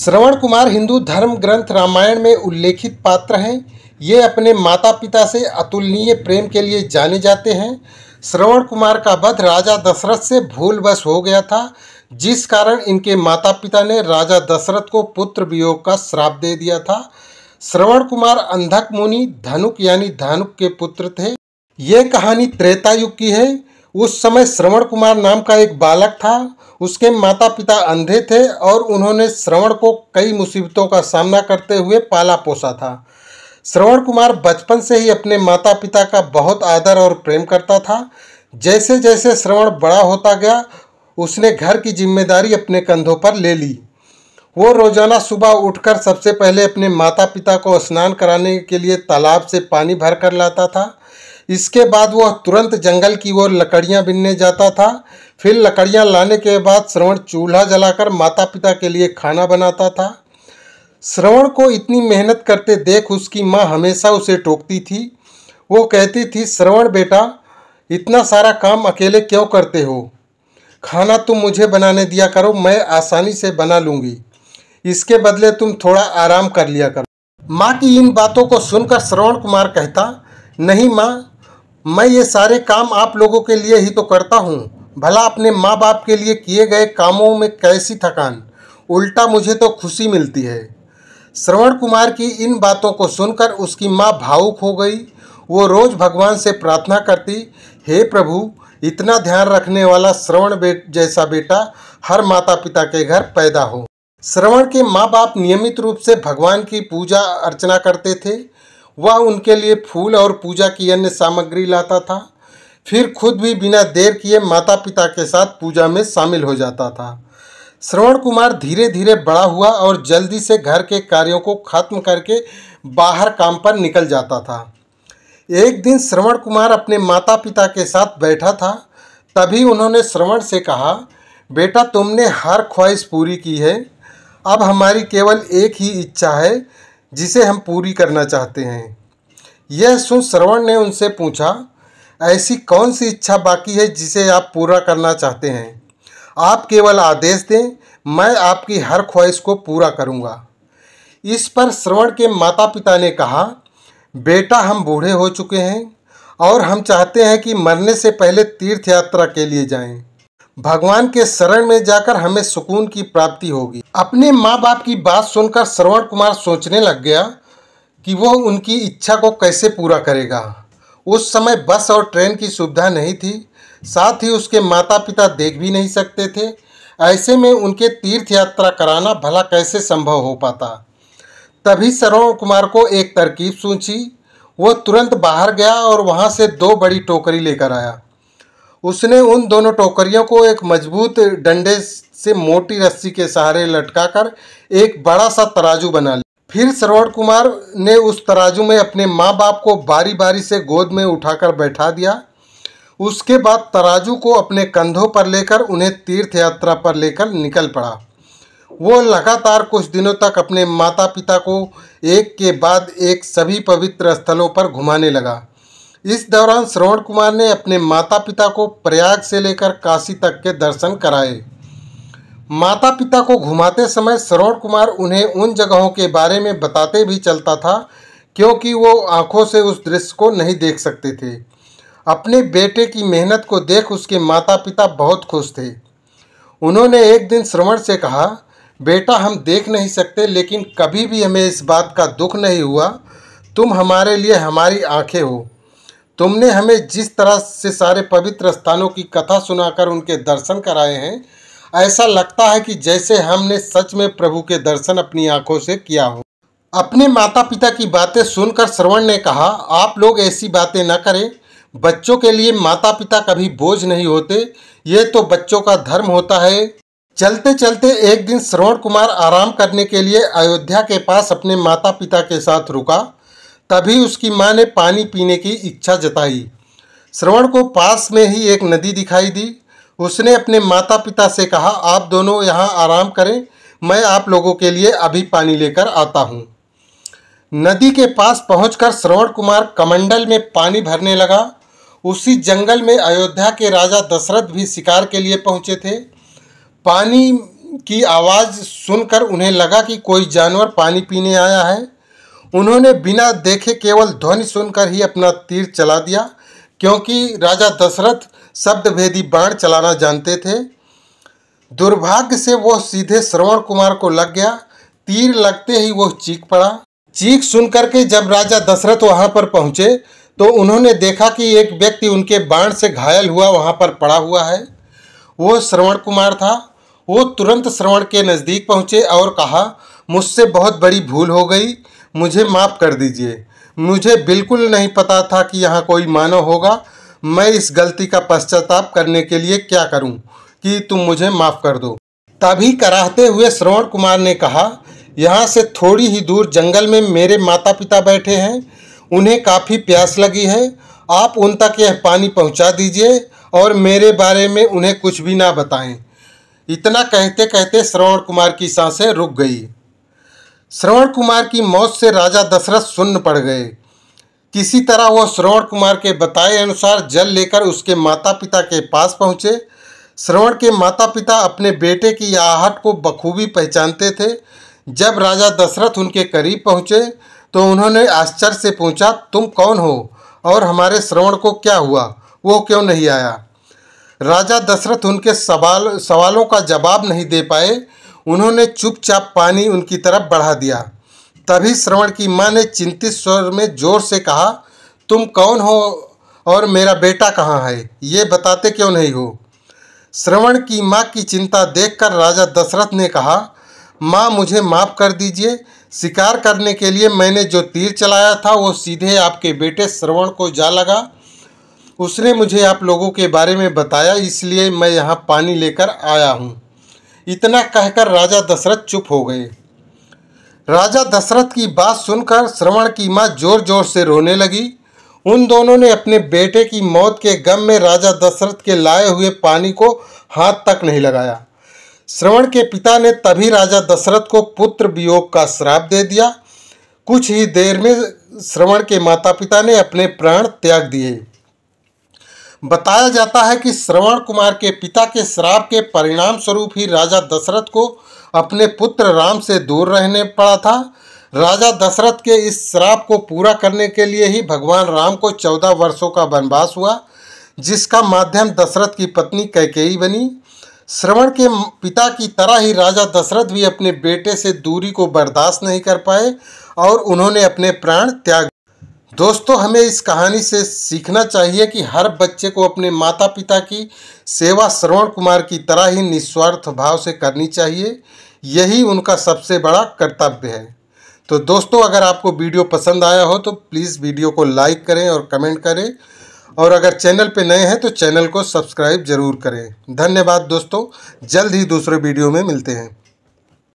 श्रवण कुमार हिंदू धर्म ग्रंथ रामायण में उल्लेखित पात्र हैं। ये अपने माता पिता से अतुलनीय प्रेम के लिए जाने जाते हैं। श्रवण कुमार का वध राजा दशरथ से भूलवश हो गया था, जिस कारण इनके माता पिता ने राजा दशरथ को पुत्र वियोग का श्राप दे दिया था। श्रवण कुमार अंधक मुनि धनुक यानी धानुक के पुत्र थे। ये कहानी त्रेता युग की है। उस समय श्रवण कुमार नाम का एक बालक था। उसके माता पिता अंधे थे और उन्होंने श्रवण को कई मुसीबतों का सामना करते हुए पाला पोसा था। श्रवण कुमार बचपन से ही अपने माता पिता का बहुत आदर और प्रेम करता था। जैसे जैसे श्रवण बड़ा होता गया, उसने घर की जिम्मेदारी अपने कंधों पर ले ली। वो रोजाना सुबह उठकर सबसे पहले अपने माता पिता को स्नान कराने के लिए तालाब से पानी भर कर लाता था। इसके बाद वह तुरंत जंगल की ओर लकड़ियां बीनने जाता था। फिर लकड़ियां लाने के बाद श्रवण चूल्हा जलाकर माता पिता के लिए खाना बनाता था। श्रवण को इतनी मेहनत करते देख उसकी माँ हमेशा उसे टोकती थी। वो कहती थी, श्रवण बेटा, इतना सारा काम अकेले क्यों करते हो? खाना तुम मुझे बनाने दिया करो, मैं आसानी से बना लूँगी। इसके बदले तुम थोड़ा आराम कर लिया करो। माँ की इन बातों को सुनकर श्रवण कुमार कहता, नहीं माँ, मैं ये सारे काम आप लोगों के लिए ही तो करता हूँ। भला अपने माँ बाप के लिए किए गए कामों में कैसी थकान, उल्टा मुझे तो खुशी मिलती है। श्रवण कुमार की इन बातों को सुनकर उसकी माँ भावुक हो गई। वो रोज़ भगवान से प्रार्थना करती, हे प्रभु, इतना ध्यान रखने वाला श्रवण जैसा बेटा हर माता पिता के घर पैदा हो। श्रवण के माँ बाप नियमित रूप से भगवान की पूजा अर्चना करते थे। वह उनके लिए फूल और पूजा की अन्य सामग्री लाता था। फिर खुद भी बिना देर किए माता पिता के साथ पूजा में शामिल हो जाता था। श्रवण कुमार धीरे धीरे बड़ा हुआ और जल्दी से घर के कार्यों को खत्म करके बाहर काम पर निकल जाता था। एक दिन श्रवण कुमार अपने माता पिता के साथ बैठा था। तभी उन्होंने श्रवण से कहा, बेटा, तुमने हर ख्वाहिश पूरी की है। अब हमारी केवल एक ही इच्छा है जिसे हम पूरी करना चाहते हैं। यह सुन श्रवण ने उनसे पूछा, ऐसी कौन सी इच्छा बाकी है जिसे आप पूरा करना चाहते हैं? आप केवल आदेश दें, मैं आपकी हर ख्वाहिश को पूरा करूंगा। इस पर श्रवण के माता पिता ने कहा, बेटा, हम बूढ़े हो चुके हैं और हम चाहते हैं कि मरने से पहले तीर्थ यात्रा के लिए जाएं। भगवान के शरण में जाकर हमें सुकून की प्राप्ति होगी। अपने माँ बाप की बात सुनकर श्रवण कुमार सोचने लग गया कि वो उनकी इच्छा को कैसे पूरा करेगा। उस समय बस और ट्रेन की सुविधा नहीं थी, साथ ही उसके माता पिता देख भी नहीं सकते थे। ऐसे में उनके तीर्थ यात्रा कराना भला कैसे संभव हो पाता। तभी श्रवण कुमार को एक तरकीब सूझी। वो तुरंत बाहर गया और वहाँ से 2 बड़ी टोकरी लेकर आया। उसने उन दोनों टोकरियों को एक मजबूत डंडे से मोटी रस्सी के सहारे लटकाकर एक बड़ा सा तराजू बना लिया। फिर श्रवण कुमार ने उस तराजू में अपने माँ बाप को बारी बारी से गोद में उठाकर बैठा दिया। उसके बाद तराजू को अपने कंधों पर लेकर उन्हें तीर्थ यात्रा पर लेकर निकल पड़ा। वो लगातार कुछ दिनों तक अपने माता पिता को एक के बाद एक सभी पवित्र स्थलों पर घुमाने लगा। इस दौरान श्रवण कुमार ने अपने माता पिता को प्रयाग से लेकर काशी तक के दर्शन कराए। माता पिता को घुमाते समय श्रवण कुमार उन्हें उन जगहों के बारे में बताते भी चलता था, क्योंकि वो आंखों से उस दृश्य को नहीं देख सकते थे। अपने बेटे की मेहनत को देख उसके माता पिता बहुत खुश थे। उन्होंने एक दिन श्रवण से कहा, बेटा, हम देख नहीं सकते, लेकिन कभी भी हमें इस बात का दुख नहीं हुआ। तुम हमारे लिए हमारी आंखें हो। तुमने हमें जिस तरह से सारे पवित्र स्थानों की कथा सुनाकर उनके दर्शन कराए हैं, ऐसा लगता है कि जैसे हमने सच में प्रभु के दर्शन अपनी आंखों से किया हो। अपने माता पिता की बातें सुनकर श्रवण ने कहा, आप लोग ऐसी बातें न करें। बच्चों के लिए माता पिता कभी बोझ नहीं होते, ये तो बच्चों का धर्म होता है। चलते चलते एक दिन श्रवण कुमार आराम करने के लिए अयोध्या के पास अपने माता पिता के साथ रुका। तभी उसकी माँ ने पानी पीने की इच्छा जताई। श्रवण को पास में ही एक नदी दिखाई दी। उसने अपने माता पिता से कहा, आप दोनों यहाँ आराम करें, मैं आप लोगों के लिए अभी पानी लेकर आता हूँ। नदी के पास पहुंचकर श्रवण कुमार कमंडल में पानी भरने लगा। उसी जंगल में अयोध्या के राजा दशरथ भी शिकार के लिए पहुँचे थे। पानी की आवाज़ सुनकर उन्हें लगा कि कोई जानवर पानी पीने आया है। उन्होंने बिना देखे केवल ध्वनि सुनकर ही अपना तीर चला दिया, क्योंकि राजा दशरथ शब्दभेदी बाण चलाना जानते थे। दुर्भाग्य से वो सीधे श्रवण कुमार को लग गया। तीर लगते ही वो चीख पड़ा। चीख सुनकर के जब राजा दशरथ वहां पर पहुंचे तो उन्होंने देखा कि एक व्यक्ति उनके बाण से घायल हुआ वहां पर पड़ा हुआ है। वो श्रवण कुमार था। वो तुरंत श्रवण के नज़दीक पहुंचे और कहा, मुझसे बहुत बड़ी भूल हो गई, मुझे माफ़ कर दीजिए। मुझे बिल्कुल नहीं पता था कि यहाँ कोई मानव होगा। मैं इस गलती का पश्चाताप करने के लिए क्या करूं कि तुम मुझे माफ़ कर दो। तभी कराहते हुए श्रवण कुमार ने कहा, यहाँ से थोड़ी ही दूर जंगल में मेरे माता पिता बैठे हैं, उन्हें काफ़ी प्यास लगी है। आप उन तक यह पानी पहुँचा दीजिए और मेरे बारे में उन्हें कुछ भी ना बताएं। इतना कहते कहते श्रवण कुमार की सांसें रुक गई। श्रवण कुमार की मौत से राजा दशरथ सुन्न पड़ गए। किसी तरह वो श्रवण कुमार के बताए अनुसार जल लेकर उसके माता पिता के पास पहुँचे। श्रवण के माता पिता अपने बेटे की आहट को बखूबी पहचानते थे। जब राजा दशरथ उनके करीब पहुँचे तो उन्होंने आश्चर्य से पूछा, तुम कौन हो और हमारे श्रवण को क्या हुआ, वो क्यों नहीं आया? राजा दशरथ उनके सवालों का जवाब नहीं दे पाए। उन्होंने चुपचाप पानी उनकी तरफ बढ़ा दिया। तभी श्रवण की माँ ने चिंतित स्वर में जोर से कहा, तुम कौन हो और मेरा बेटा कहाँ है, ये बताते क्यों नहीं हो? श्रवण की माँ की चिंता देखकर राजा दशरथ ने कहा, माँ मुझे माफ़ कर दीजिए। शिकार करने के लिए मैंने जो तीर चलाया था वो सीधे आपके बेटे श्रवण को जा लगा। उसने मुझे आप लोगों के बारे में बताया, इसलिए मैं यहाँ पानी लेकर आया हूँ। इतना कहकर राजा दशरथ चुप हो गए। राजा दशरथ की बात सुनकर श्रवण की माँ जोर जोर से रोने लगी। उन दोनों ने अपने बेटे की मौत के गम में राजा दशरथ के लाए हुए पानी को हाथ तक नहीं लगाया। श्रवण के पिता ने तभी राजा दशरथ को पुत्र वियोग का श्राप दे दिया। कुछ ही देर में श्रवण के माता पिता ने अपने प्राण त्याग दिए। बताया जाता है कि श्रवण कुमार के पिता के श्राप के परिणाम स्वरूप ही राजा दशरथ को अपने पुत्र राम से दूर रहने पड़ा था। राजा दशरथ के इस श्राप को पूरा करने के लिए ही भगवान राम को 14 वर्षों का वनवास हुआ, जिसका माध्यम दशरथ की पत्नी कैकेयी बनी। श्रवण के पिता की तरह ही राजा दशरथ भी अपने बेटे से दूरी को बर्दाश्त नहीं कर पाए और उन्होंने अपने प्राण त्याग। दोस्तों, हमें इस कहानी से सीखना चाहिए कि हर बच्चे को अपने माता पिता की सेवा श्रवण कुमार की तरह ही निस्वार्थ भाव से करनी चाहिए। यही उनका सबसे बड़ा कर्तव्य है। तो दोस्तों, अगर आपको वीडियो पसंद आया हो तो प्लीज़ वीडियो को लाइक करें और कमेंट करें, और अगर चैनल पे नए हैं तो चैनल को सब्सक्राइब ज़रूर करें। धन्यवाद दोस्तों, जल्द ही दूसरे वीडियो में मिलते हैं।